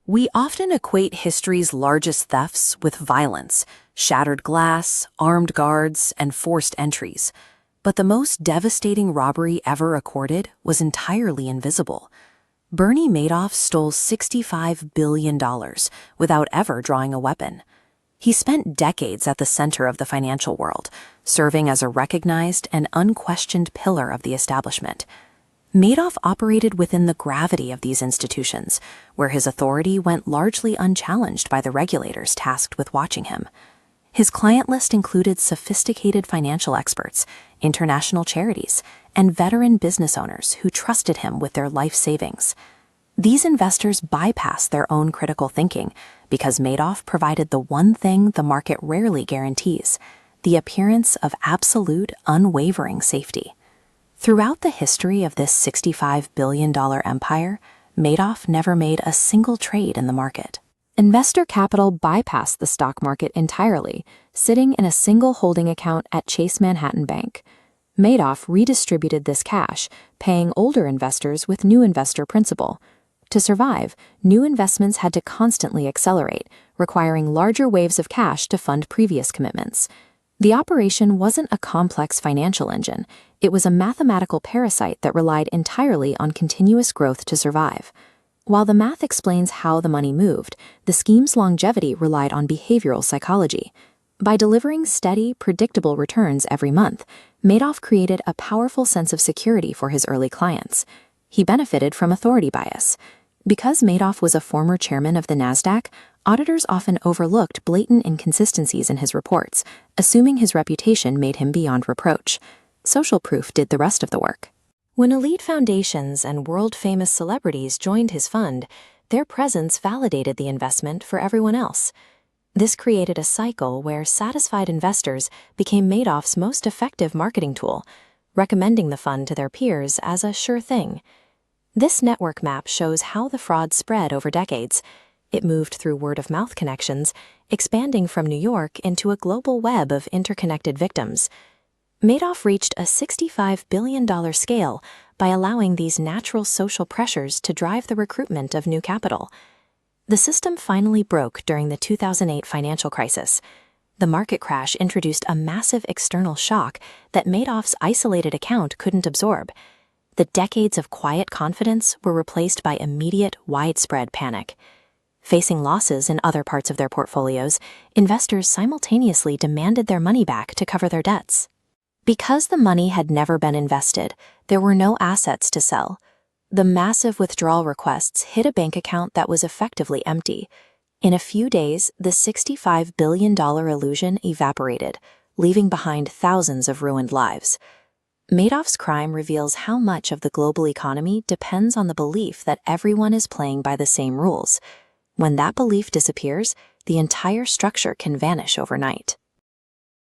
We often equate history's largest thefts with violence, shattered glass, armed guards, and forced entries. But the most devastating robbery ever recorded was entirely invisible. Bernie Madoff stole $65 billion without ever drawing a weapon. He spent decades at the center of the financial world, serving as a recognized and unquestioned pillar of the establishment. Madoff operated within the gravity of these institutions, where his authority went largely unchallenged by the regulators tasked with watching him. His client list included sophisticated financial experts, international charities, and veteran business owners who trusted him with their life savings. These investors bypassed their own critical thinking because Madoff provided the one thing the market rarely guarantees: the appearance of absolute, unwavering safety. Throughout the history of this $65 billion empire, Madoff never made a single trade in the market. Investor capital bypassed the stock market entirely, sitting in a single holding account at Chase Manhattan Bank. Madoff redistributed this cash, paying older investors with new investor principal. To survive, new investments had to constantly accelerate, requiring larger waves of cash to fund previous commitments. The operation wasn't a complex financial engine. It was a mathematical parasite that relied entirely on continuous growth to survive. While the math explains how the money moved, the scheme's longevity relied on behavioral psychology. By delivering steady, predictable returns every month, Madoff created a powerful sense of security for his early clients. He benefited from authority bias. Because Madoff was a former chairman of the Nasdaq, auditors often overlooked blatant inconsistencies in his reports, assuming his reputation made him beyond reproach. Social proof did the rest of the work. When elite foundations and world-famous celebrities joined his fund, their presence validated the investment for everyone else. This created a cycle where satisfied investors became Madoff's most effective marketing tool, recommending the fund to their peers as a sure thing. This network map shows how the fraud spread over decades. It moved through word-of-mouth connections, expanding from New York into a global web of interconnected victims. Madoff reached a $65 billion scale by allowing these natural social pressures to drive the recruitment of new capital. The system finally broke during the 2008 financial crisis. The market crash introduced a massive external shock that Madoff's isolated account couldn't absorb. The decades of quiet confidence were replaced by immediate, widespread panic. Facing losses in other parts of their portfolios, investors simultaneously demanded their money back to cover their debts. Because the money had never been invested, there were no assets to sell. The massive withdrawal requests hit a bank account that was effectively empty. In a few days, the $65 billion illusion evaporated, leaving behind thousands of ruined lives. Madoff's crime reveals how much of the global economy depends on the belief that everyone is playing by the same rules. When that belief disappears, the entire structure can vanish overnight.